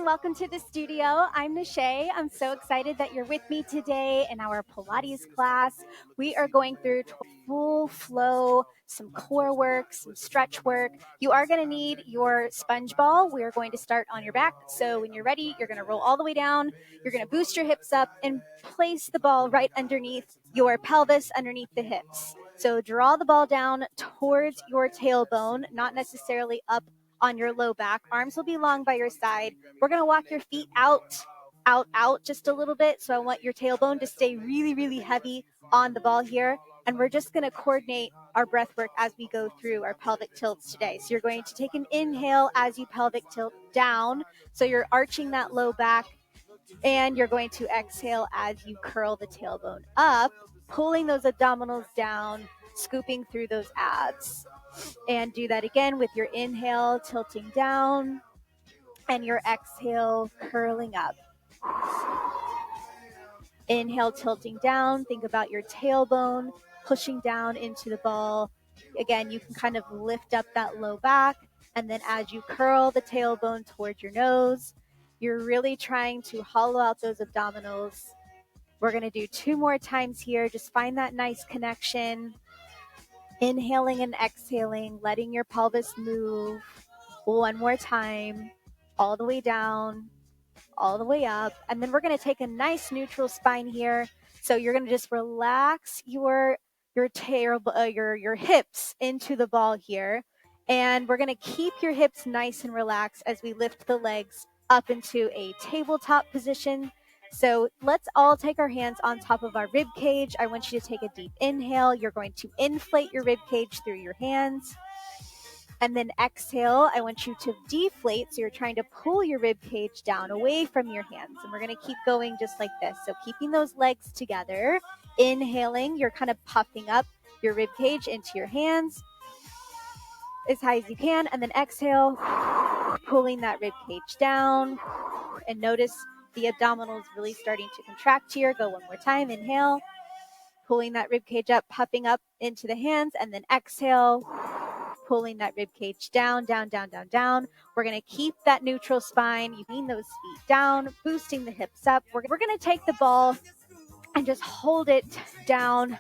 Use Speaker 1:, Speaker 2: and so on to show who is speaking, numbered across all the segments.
Speaker 1: welcome to the studio. I'm Nishay. I'm so excited that you're with me today in our Pilates class. We are going through full flow, some core work, some stretch work. You are going to need your sponge ball. We are going to start on your back. So when you're ready, you're going to roll all the way down. You're going to boost your hips up and place the ball right underneath your pelvis, underneath the hips. So draw the ball down towards your tailbone, not necessarily up on your low back. Arms will be long by your side. We're going to walk your feet out just a little bit. So I want your tailbone to stay really, really heavy on the ball here. And we're just going to coordinate our breath work as we go through our pelvic tilts today. So you're going to take an inhale as you pelvic tilt down. So you're arching that low back. And you're going to exhale as you curl the tailbone up, pulling those abdominals down, scooping through those abs. And do that again with your inhale, tilting down, and your exhale, curling up. Inhale, tilting down. Think about your tailbone pushing down into the ball. Again, you can kind of lift up that low back. And then as you curl the tailbone towards your nose, you're really trying to hollow out those abdominals. We're going to do 2 more times here. Just find that nice connection. Inhaling and exhaling, letting your pelvis move. 1 more time, all the way down, all the way up. And then we're going to take a nice neutral spine here. So you're going to just relax your hips into the ball here. And we're going to keep your hips nice and relaxed as we lift the legs up into a tabletop position. So let's all take our hands on top of our rib cage. I want you to take a deep inhale. You're going to inflate your rib cage through your hands. And then exhale, I want you to deflate. So you're trying to pull your rib cage down away from your hands. And we're going to keep going just like this. So keeping those legs together. Inhaling, you're kind of puffing up your rib cage into your hands as high as you can. And then exhale, pulling that rib cage down. And notice the abdominals really starting to contract here. Go 1 more time. Inhale, pulling that rib cage up, puffing up into the hands. And then exhale, pulling that rib cage down, down, down, down, down. We're going to keep that neutral spine. You lean those feet down, boosting the hips up. We're going to take the ball and just hold it down.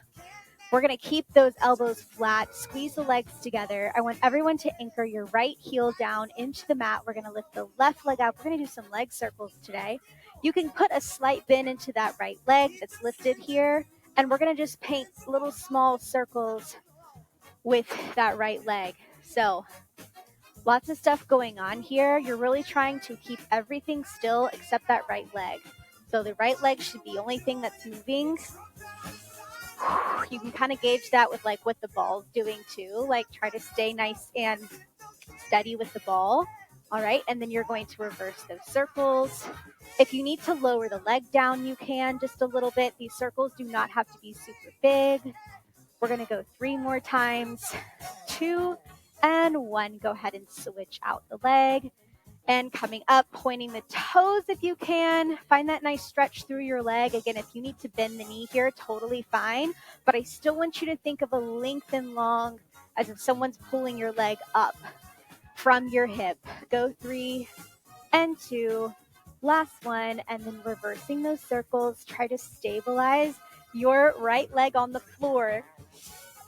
Speaker 1: We're going to keep those elbows flat, squeeze the legs together. I want everyone to anchor your right heel down into the mat. We're going to lift the left leg up. We're going to do some leg circles today. You can put a slight bend into that right leg that's lifted here. And we're going to just paint little small circles with that right leg. So lots of stuff going on here. You're really trying to keep everything still except that right leg. So the right leg should be the only thing that's moving. You can kind of gauge that with like what the ball's doing too. Like try to stay nice and steady with the ball. All right. And then you're going to reverse those circles. If you need to lower the leg down, you can just a little bit. These circles do not have to be super big. We're going to go 3 more times. 2 and 1. Go ahead and switch out the leg. And coming up, pointing the toes if you can. Find that nice stretch through your leg. Again, if you need to bend the knee here, totally fine. But I still want you to think of a lengthen long as if someone's pulling your leg up from your hip. Go 3 and 2. Last one. And then reversing those circles. Try to stabilize your right leg on the floor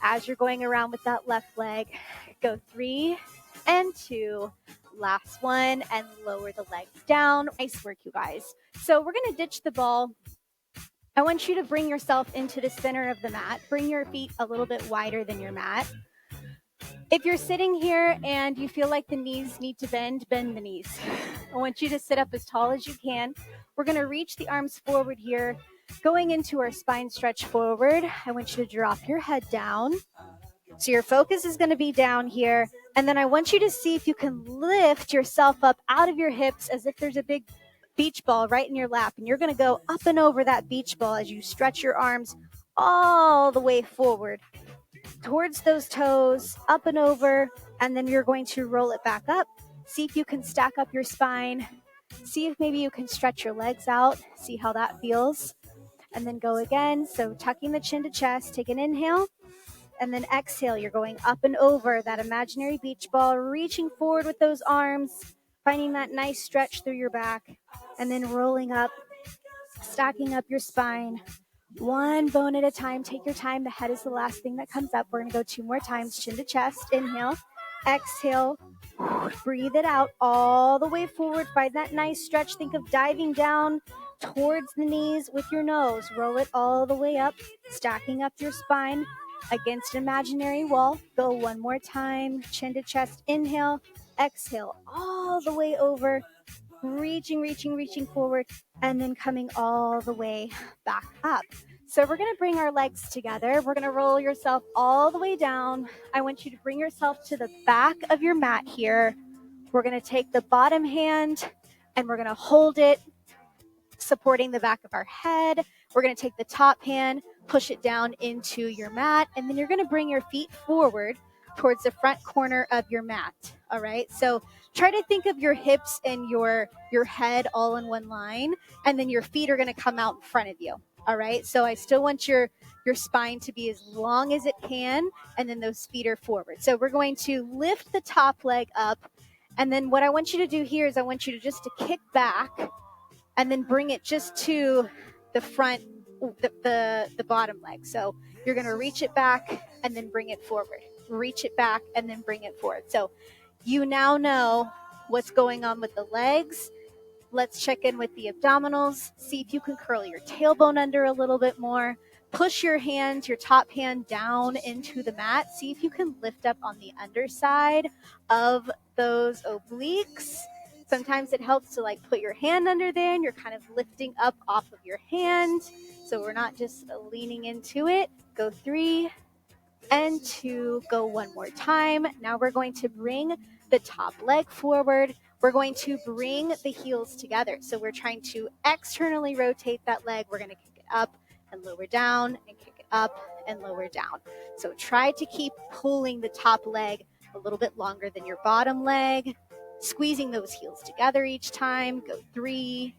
Speaker 1: as you're going around with that left leg. Go 3 and 2. Last one, and lower the legs down. Nice work, you guys. So we're going to ditch the ball. I want you to bring yourself into the center of the mat. Bring your feet a little bit wider than your mat. If you're sitting here and you feel like the knees need to bend the knees. I want you to sit up as tall as you can. We're going to reach the arms forward here. Going into our spine stretch forward, I want you to drop your head down. So your focus is going to be down here. And then I want you to see if you can lift yourself up out of your hips as if there's a big beach ball right in your lap. And you're going to go up and over that beach ball as you stretch your arms all the way forward towards those toes, up and over. And then you're going to roll it back up. See if you can stack up your spine. See if maybe you can stretch your legs out. See how that feels. And then go again. So tucking the chin to chest, take an inhale. And then exhale, you're going up and over that imaginary beach ball, reaching forward with those arms. finding that nice stretch through your back, and then rolling up, stacking up your spine. One bone at a time. Take your time. The head is the last thing that comes up. We're going to go 2 more times. Chin to chest. Inhale. Exhale. Breathe it out all the way forward. Find that nice stretch. Think of diving down towards the knees with your nose. Roll it all the way up. Stacking up your spine against an imaginary wall. Go 1 more time. Chin to chest. Inhale. Exhale. All the way over. Reaching forward, and then coming all the way back up. So we're going to bring our legs together. We're going to roll yourself all the way down. I want you to bring yourself to the back of your mat here. We're going to take the bottom hand and we're going to hold it, supporting the back of our head. We're going to take the top hand, push it down into your mat, and then you're going to bring your feet forward towards the front corner of your mat. All right. So try to think of your hips and your head all in one line, and then your feet are going to come out in front of you. All right. So I still want your spine to be as long as it can, and then those feet are forward. So we're going to lift the top leg up, and then what I want you to do here is I want you to just to kick back and then bring it just to the front, the bottom leg. So you're going to reach it back and then bring it forward. Reach it back and then bring it forward. So you now know what's going on with the legs. Let's check in with the abdominals. See if you can curl your tailbone under a little bit more. Push your hand, your top hand down into the mat. See if you can lift up on the underside of those obliques. Sometimes it helps to like put your hand under there and you're kind of lifting up off of your hand. So we're not just leaning into it. Go 3 and 2. Go 1 more time. Now we're going to bring the top leg forward. We're going to bring the heels together. So we're trying to externally rotate that leg. We're going to kick it up and lower down and kick it up and lower down. So try to keep pulling the top leg a little bit longer than your bottom leg, squeezing those heels together each time. Go 3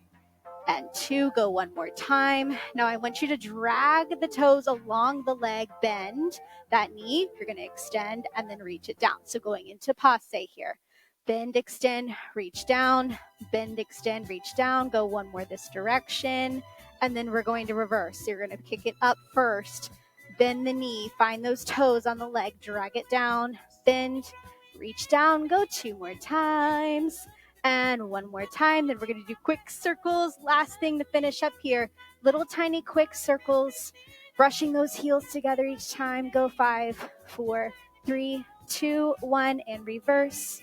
Speaker 1: and 2. Go 1 more time. Now I want you to drag the toes along the leg, bend that knee. You're going to extend and then reach it down. So going into passe here. Bend, extend, reach down, bend, extend, reach down. Go 1 more this direction. And then we're going to reverse. So you're going to kick it up first, bend the knee, find those toes on the leg, drag it down, bend, reach down. Go 2 more times. And 1 more time. Then we're going to do quick circles. Last thing to finish up here. Little tiny quick circles. Brushing those heels together each time. Go 5, 4, 3, 2, 1, and reverse.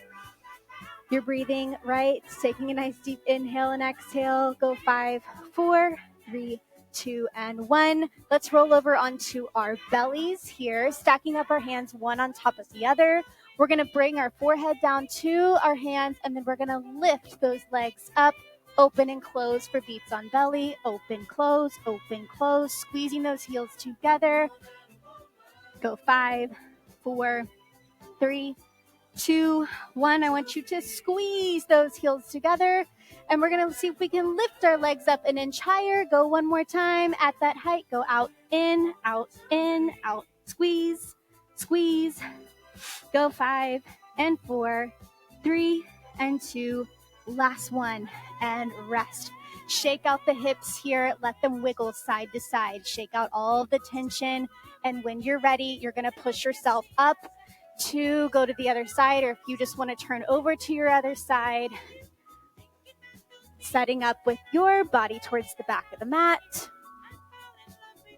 Speaker 1: You're breathing, right? Taking a nice deep inhale and exhale. Go 5, 4, 3, 2, and 1. Let's roll over onto our bellies here, stacking up our hands one on top of the other. We're going to bring our forehead down to our hands, and then we're going to lift those legs up, open and close for beats on belly, open, close, squeezing those heels together. Go 5, 4, 3, 2, 1. I want you to squeeze those heels together, and we're going to see if we can lift our legs up an inch higher. Go 1 more time at that height. Go out, in, out, squeeze, squeeze. Go 5 and 4, 3 and 2. Last one, and rest. Shake out the hips here. Let them wiggle side to side. Shake out all of the tension, and when you're ready, you're going to push yourself up to go to the other side, or if you just want to turn over to your other side, setting up with your body towards the back of the mat.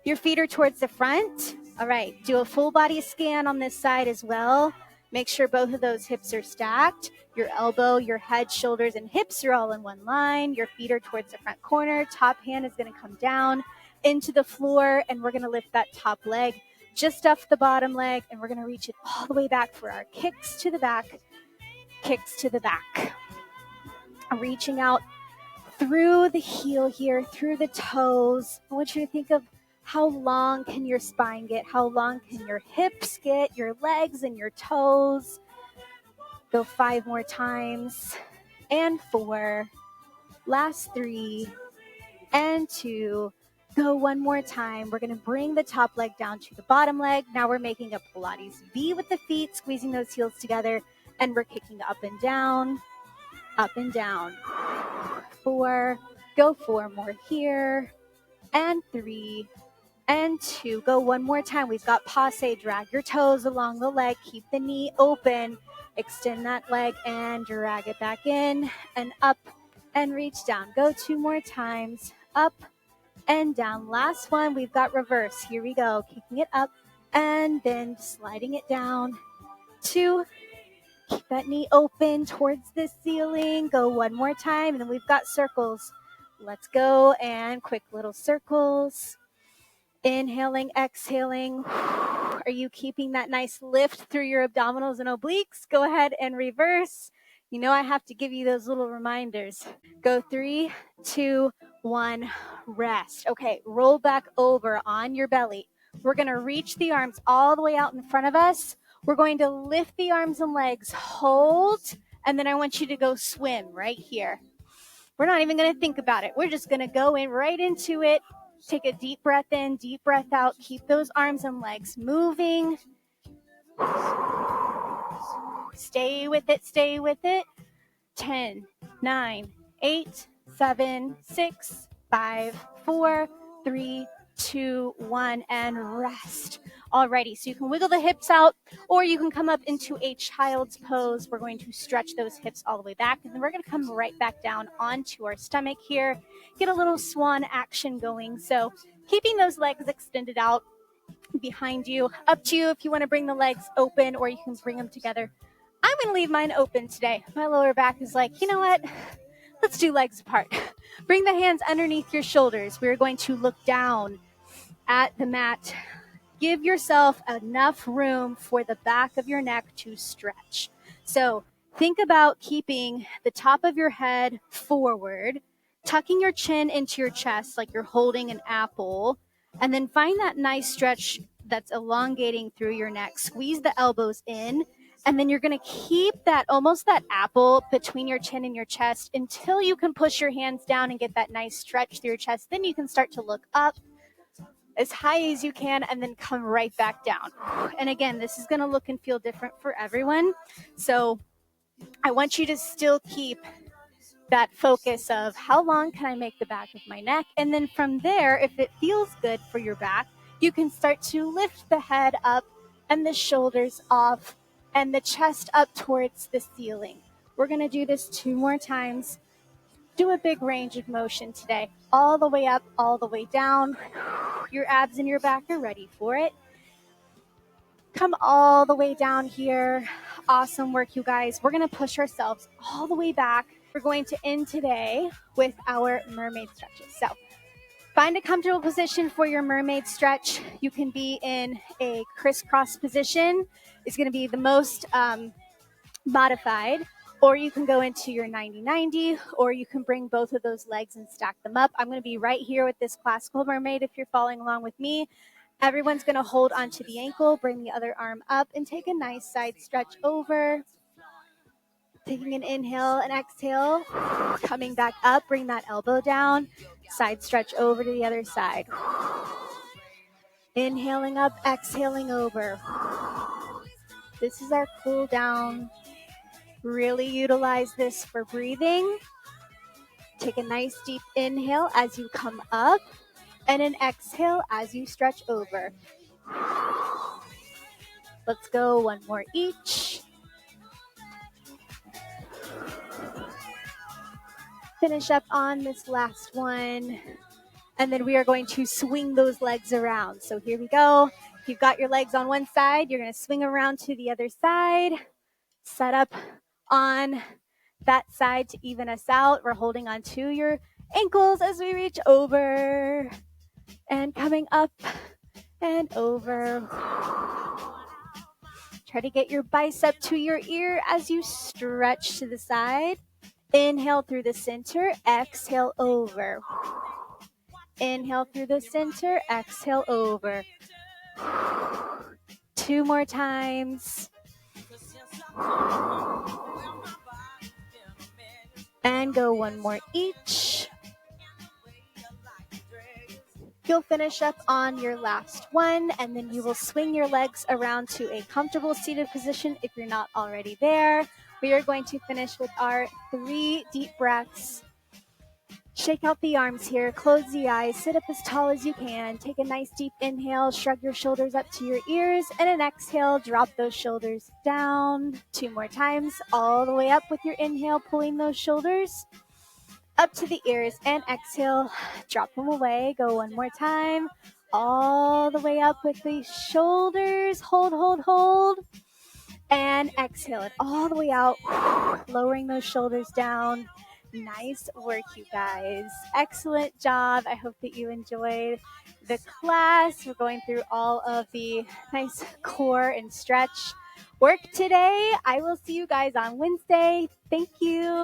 Speaker 1: Your feet are towards the front. All right, do a full body scan on this side as well. Make sure both of those hips are stacked. Your elbow, your head, shoulders, and hips are all in one line. Your feet are towards the front corner. Top hand is going to come down into the floor, and we're going to lift that top leg just off the bottom leg, and we're going to reach it all the way back for our kicks to the back, kicks to the back. I'm reaching out through the heel here, through the toes. I want you to think of how long can your spine get? How long can your hips get, your legs and your toes? Go 5 more times, and 4. Last 3, and 2. Go 1 more time. We're going to bring the top leg down to the bottom leg. Now we're making a Pilates V with the feet, squeezing those heels together, and we're kicking up and down, up and down. 4, go 4 more here, and 3, and 2. Go one more time. We've got passe. Drag your toes along the leg. Keep the knee open. Extend that leg and drag it back in and up and reach down. Go 2 more times. Up and down. Last one. We've got reverse. Here we go. Kicking it up and then sliding it down. 2. Keep that knee open towards the ceiling. Go one more time. And then we've got circles. Let's go. And quick little circles. Inhaling, exhaling. Are you keeping that nice lift through your abdominals and obliques? Go ahead and reverse. You know I have to give you those little reminders. Go 3, 2, 1, rest. Okay, roll back over on your belly. We're going to reach the arms all the way out in front of us. We're going to lift the arms and legs, hold, and then I want you to go swim right here. We're not even going to think about it. We're just going to go in right into it. Take a deep breath in, deep breath out. Keep those arms and legs moving. Stay with it, stay with it. 10, 9, 8, 7, 6, 5, 4, 3, 2, 1, and rest. Alrighty, so you can wiggle the hips out, or you can come up into a child's pose. We're going to stretch those hips all the way back, and then we're going to come right back down onto our stomach here. Get a little swan action going. So keeping those legs extended out behind you. Up to you if you want to bring the legs open, or you can bring them together. I'm going to leave mine open today. My lower back is like, you know what? Let's do legs apart. Bring the hands underneath your shoulders. We're going to look down at the mat. Give yourself enough room for the back of your neck to stretch. So think about keeping the top of your head forward, tucking your chin into your chest like you're holding an apple, and then find that nice stretch that's elongating through your neck. Squeeze the elbows in, and then you're going to keep that almost that apple between your chin and your chest until you can push your hands down and get that nice stretch through your chest. Then you can start to look up as high as you can and then come right back down. And again, this is going to look and feel different for everyone. So I want you to still keep that focus of how long can I make the back of my neck? And then from there, if it feels good for your back, you can start to lift the head up and the shoulders off and the chest up towards the ceiling. We're going to do this 2 more times. Do a big range of motion today. All the way up, all the way down. Your abs and your back are ready for it. Come all the way down here. Awesome work, you guys. We're going to push ourselves all the way back. We're going to end today with our mermaid stretches. So find a comfortable position for your mermaid stretch. You can be in a crisscross position. It's going to be the most modified, or you can go into your 90-90, or you can bring both of those legs and stack them up. I'm going to be right here with this classical mermaid if you're following along with me. Everyone's going to hold onto the ankle, bring the other arm up, and take a nice side stretch over. Taking an inhale and exhale, coming back up, bring that elbow down, side stretch over to the other side. Inhaling up, exhaling over. This is our cool down. Really utilize this for breathing. Take a nice deep inhale as you come up and an exhale as you stretch over. Let's go 1 more each. Finish up on this last one. And then we are going to swing those legs around. So here we go. If you've got your legs on one side, you're going to swing around to the other side. Set up on that side to even us out. We're holding on to your ankles as we reach over and coming up and over. Try to get your bicep to your ear as you stretch to the side. Inhale through the center, exhale over. Inhale through the center, exhale over. 2 more times. And go 1 more each. You'll finish up on your last one, and then you will swing your legs around to a comfortable seated position if you're not already there. We are going to finish with our 3 deep breaths. Shake out the arms here, close the eyes, sit up as tall as you can. Take a nice deep inhale, shrug your shoulders up to your ears, and an exhale, drop those shoulders down. 2 more times, all the way up with your inhale, pulling those shoulders up to the ears, and exhale, drop them away. Go one more time, all the way up with the shoulders, hold, and exhale it all the way out, lowering those shoulders down. Nice work, you guys. Excellent job. I hope that you enjoyed the class. We're going through all of the nice core and stretch work today. I will see you guys on Wednesday. Thank you.